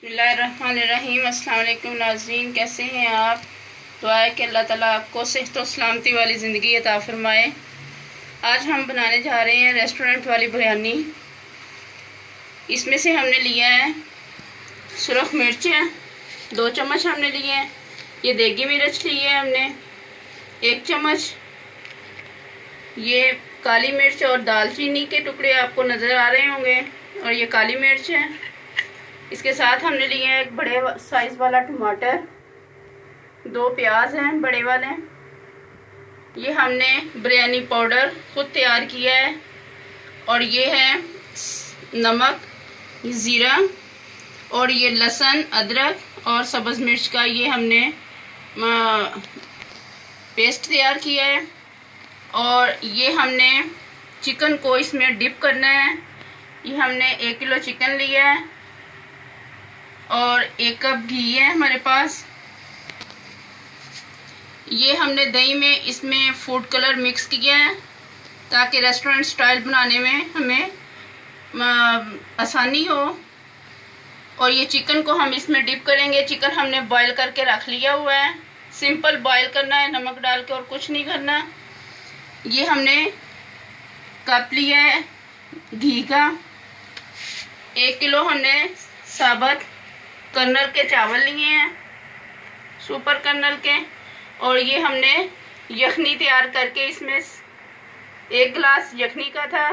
बिस्मिल्लाहिर्रहमानिर्रहीम। अस्सलाम वालेकुम नाज़रीन, कैसे हैं आप? दुआ है कि अल्लाह ताला आपको सेहत और सलामती वाली ज़िंदगी अता फरमाए। आज हम बनाने जा रहे हैं रेस्टोरेंट वाली बिरयानी। इसमें से हमने लिया है सुरख मिर्चें 2 चम्मच हमने लिए हैं। ये देगी मिर्च ली है हमने 1 चम्मच। ये काली मिर्च और दालचीनी के टुकड़े आपको नज़र आ रहे होंगे, और ये काली मिर्च है। इसके साथ हमने लिए हैं एक बड़े साइज़ वाला टमाटर, 2 प्याज हैं बड़े वाले। ये हमने बिरयानी पाउडर खुद तैयार किया है, और ये है नमक, ज़ीरा, और ये लहसुन, अदरक और सब्ज़ मिर्च का ये हमने पेस्ट तैयार किया है। और ये हमने चिकन को इसमें डिप करना है। ये हमने 1 किलो चिकन लिया है और 1 कप घी है हमारे पास। ये हमने दही में इसमें फूड कलर मिक्स किया है ताकि रेस्टोरेंट स्टाइल बनाने में हमें आसानी हो। और ये चिकन को हम इसमें डिप करेंगे। चिकन हमने बॉईल करके रख लिया हुआ है, सिंपल बॉईल करना है नमक डाल के, और कुछ नहीं करना। ये हमने कप लिया है घी का। 1 किलो हमने साबुत कर्नल के चावल लिए हैं, सुपर कर्नल के। और ये हमने यखनी तैयार करके इसमें 1 गिलास यखनी का था,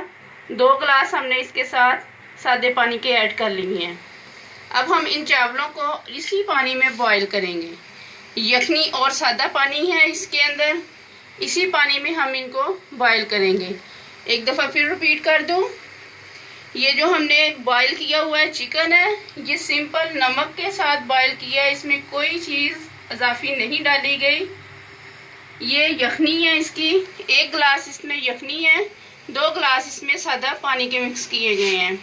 2 गिलास हमने इसके साथ सादे पानी के ऐड कर लिए हैं। अब हम इन चावलों को इसी पानी में बॉईल करेंगे। यखनी और सादा पानी है इसके अंदर, इसी पानी में हम इनको बॉईल करेंगे। एक दफ़ा फिर रिपीट कर दूं, ये जो हमने बॉईल किया हुआ है चिकन है, ये सिंपल नमक के साथ बॉईल किया है, इसमें कोई चीज़ इजाफी नहीं डाली गई। ये यखनी है इसकी, 1 गिलास इसमें यखनी है, 2 गिलास इसमें सादा पानी के मिक्स किए गए हैं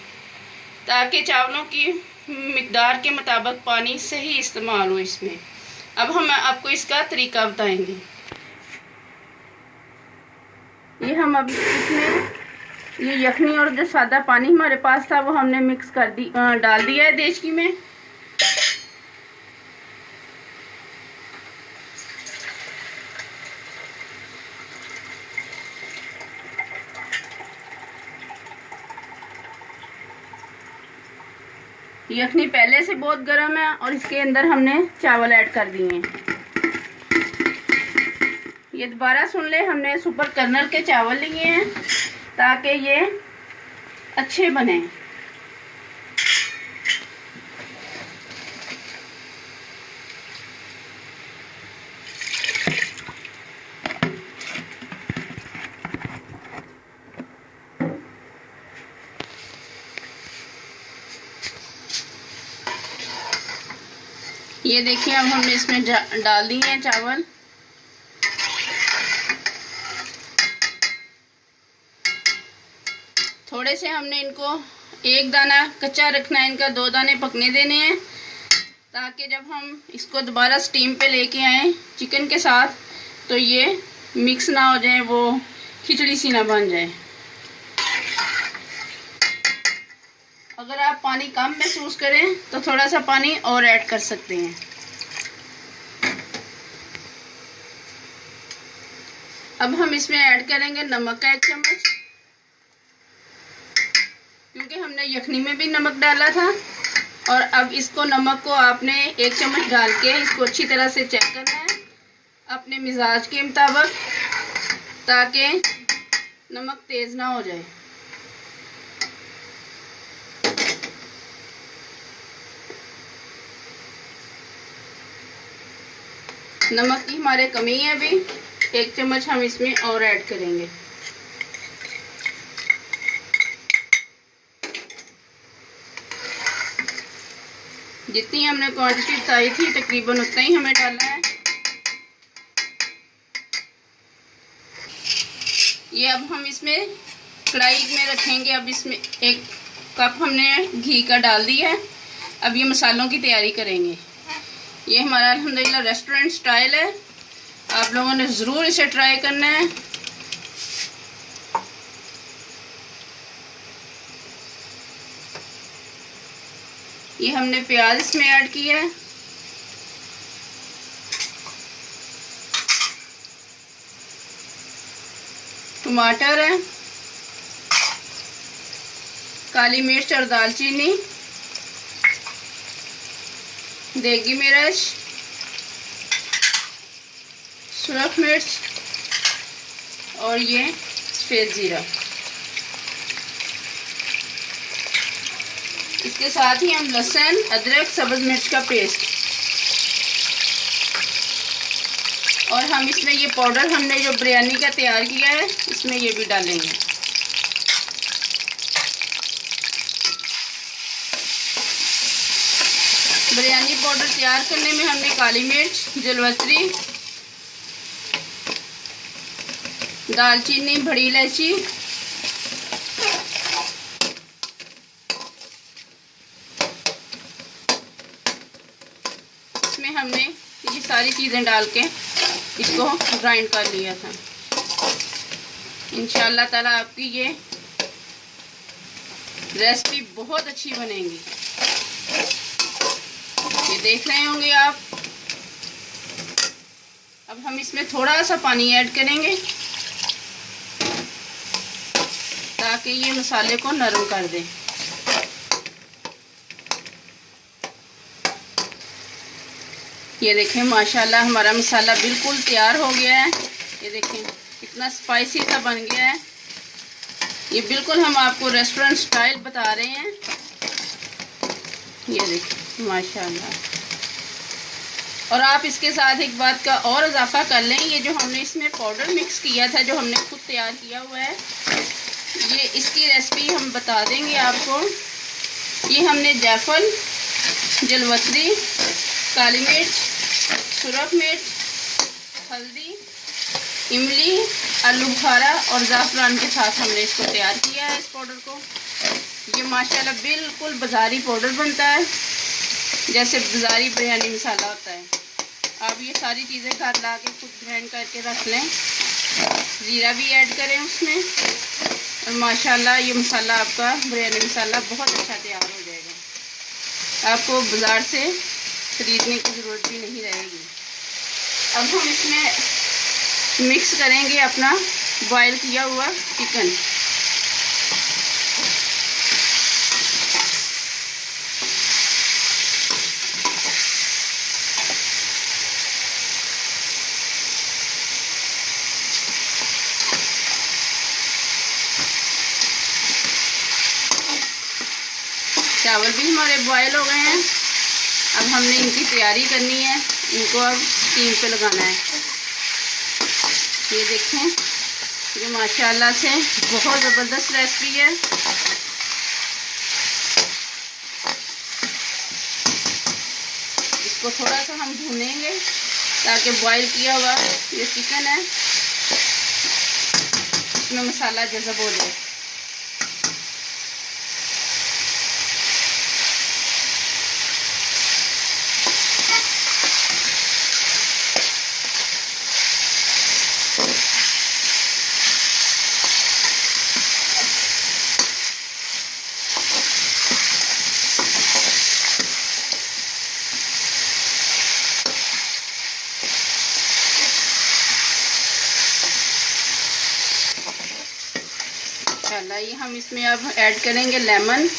ताकि चावलों की मिकदार के मुताबिक पानी सही इस्तेमाल हो इसमें। अब हम आपको इसका तरीका बताएंगे। ये हम अब इसमें ये यखनी और जो सादा पानी हमारे पास था वो हमने मिक्स कर डाल दिया है देचकी में। यखनी पहले से बहुत गर्म है और इसके अंदर हमने चावल ऐड कर दिए हैं। ये दोबारा सुन ले, हमने सुपर कर्नल के चावल लिए हैं ताकि ये अच्छे बने। ये देखिए अब हमने इसमें डाल दिए हैं चावल। थोड़े से हमने इनको 1 दाना कच्चा रखना है, इनका 2 दाने पकने देने हैं ताकि जब हम इसको दोबारा स्टीम पे लेके आए चिकन के साथ तो ये मिक्स ना हो जाए, वो खिचड़ी सी ना बन जाए। अगर आप पानी कम महसूस करें तो थोड़ा सा पानी और ऐड कर सकते हैं। अब हम इसमें ऐड करेंगे नमक का 1 चम्मच, क्योंकि हमने यखनी में भी नमक डाला था। और अब इसको नमक को आपने 1 चम्मच डाल के इसको अच्छी तरह से चेक करना है अपने मिजाज के मुताबिक ताकि नमक तेज़ ना हो जाए। नमक की हमारे कमी है, अभी 1 चम्मच हम इसमें और ऐड करेंगे। जितनी हमने क्वांटिटी बताई थी तकरीबन उतना ही हमें डालना है। ये अब हम इसमें कढ़ाई में रखेंगे। अब इसमें 1 कप हमने घी का डाल दिया है। अब ये मसालों की तैयारी करेंगे। ये हमारा अल्हम्दुलिल्लाह रेस्टोरेंट स्टाइल है, आप लोगों ने ज़रूर इसे ट्राई करना है। ये हमने प्याज इसमें ऐड किया है। टमाटर है, काली मिर्च और दालचीनी, देगी मिर्च, सुरख मिर्च और ये सफ़ेद जीरा। इसके साथ ही हम लहसुन, अदरक, सब्ज़ मिर्च का पेस्ट, और हम इसमें ये पाउडर हमने जो बिरयानी का तैयार किया है इसमें ये भी डालेंगे। बिरयानी पाउडर तैयार करने में हमने काली मिर्च, जलवतरी, दालचीनी, बड़ी इलायची, इसमें हमने ये सारी चीज़ें डाल के इसको ग्राइंड कर लिया था। इंशाल्लाह ताला आपकी ये रेसिपी बहुत अच्छी बनेगी। ये देख रहे होंगे आप। अब हम इसमें थोड़ा सा पानी ऐड करेंगे ताकि ये मसाले को नरम कर दे। ये देखें माशाल्लाह हमारा मसाला बिल्कुल तैयार हो गया है। ये देखें कितना स्पाइसी सा बन गया है। ये बिल्कुल हम आपको रेस्टोरेंट स्टाइल बता रहे हैं। ये देखें माशाल्लाह। और आप इसके साथ एक बात का और इजाफा कर लें, ये जो हमने इसमें पाउडर मिक्स किया था जो हमने खुद तैयार किया हुआ है, ये इसकी रेसिपी हम बता देंगे आपको। ये हमने जायफल, जलवतरी, काली मिर्च, सुरख मिर्च, हल्दी, इमली, आलू बुखारा और ज़ाफ़रान के साथ हमने इसको तैयार किया है। इस पाउडर को ये माशाल्लाह बिल्कुल बाज़ारी पाउडर बनता है, जैसे बाज़ारी बिरयानी मसाला होता है। आप ये सारी चीज़ें घर ला के खुद ग्राइंड करके रख लें। ज़ीरा भी ऐड करें उसमें, और माशाल्लाह ये मसाला आपका बिरयानी मसाला बहुत अच्छा तैयार हो जाएगा। आपको बाज़ार से खरीदने की ज़रूरत भी नहीं रहेगी। अब हम इसमें मिक्स करेंगे अपना बॉयल किया हुआ चिकन। चावल भी हमारे बॉयल हो गए हैं। अब हमने इनकी तैयारी करनी है, इनको अब स्टीम पे लगाना है। ये देखें ये माशाल्लाह से बहुत ज़बरदस्त रेसिपी है। इसको थोड़ा सा हम भूनेंगे ताकि बॉईल किया हुआ ये चिकन है इसमें मसाला जज़ब हो जाए। इंशाल्लाह ये हम इसमें अब ऐड करेंगे लेमन।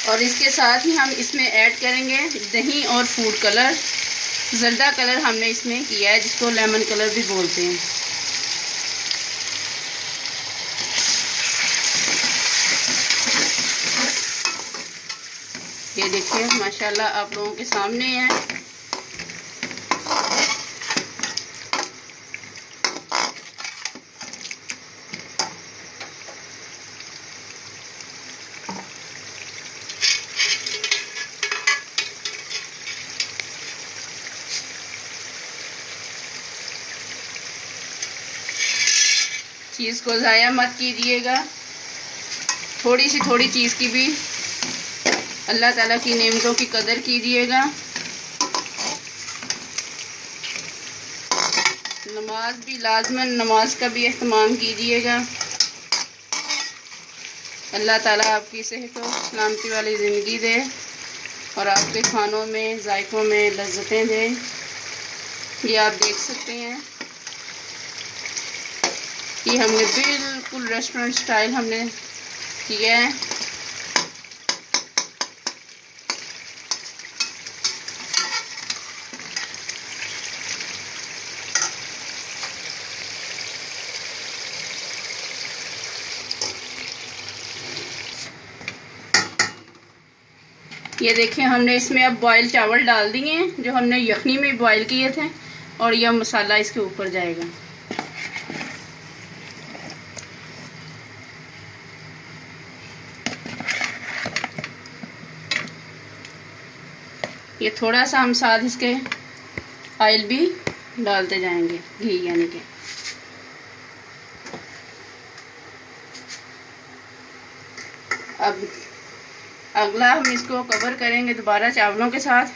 और इसके साथ ही हम इसमें ऐड करेंगे दही और फूड कलर। जर्दा कलर हमने इसमें किया है, जिसको लेमन कलर भी बोलते हैं। ये देखिए माशाल्लाह आप लोगों के सामने है। चीज़ को ज़ाया मत कीजिएगा। थोड़ी चीज़ की भी अल्लाह ताला की नेमतों की कदर कीजिएगा। नमाज भी लाजमन, नमाज का भी एहतमाम कीजिएगा। अल्लाह ताला आपकी सेहत व सलामती वाली ज़िंदगी दे और आपके खानों में, जायकों में लज्जतें दे। ये आप देख सकते हैं, ये हमने बिल्कुल रेस्टोरेंट स्टाइल हमने किया है। ये देखिए, हमने इसमें अब बॉयल चावल डाल दिए हैं जो हमने यखनी में बॉयल किए थे, और यह मसाला इसके ऊपर जाएगा। ये थोड़ा सा हम साथ इसके ऑयल भी डालते जाएंगे, घी यानी कि। अब अगला हम इसको कवर करेंगे दोबारा चावलों के साथ।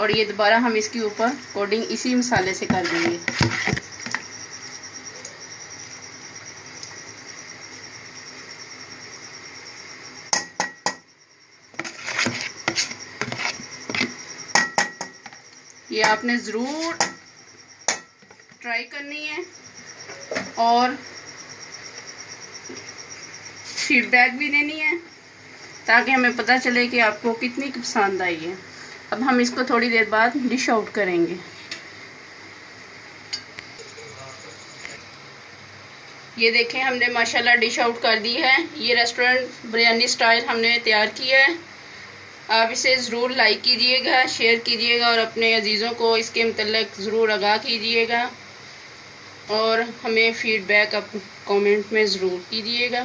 और ये दोबारा हम इसके ऊपर कोटिंग इसी मसाले से कर देंगे। ये आपने ज़रूर ट्राई करनी है और फीडबैक भी देनी है, ताकि हमें पता चले कि आपको कितनी पसंद आई है। अब हम इसको थोड़ी देर बाद डिश आउट करेंगे। ये देखें, हमने माशाल्लाह डिश आउट कर दी है। ये रेस्टोरेंट बिरयानी स्टाइल हमने तैयार किया है। आप इसे ज़रूर लाइक कीजिएगा, शेयर कीजिएगा और अपने अजीज़ों को इसके मतलब ज़रूर आगाह कीजिएगा, और हमें फ़ीडबैक आप कमेंट में ज़रूर कीजिएगा,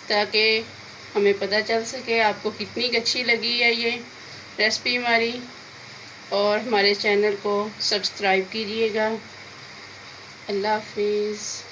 ताकि हमें पता चल सके आपको कितनी अच्छी लगी है ये रेसिपी हमारी। और हमारे चैनल को सब्सक्राइब कीजिएगा। अल्लाह हाफिज़।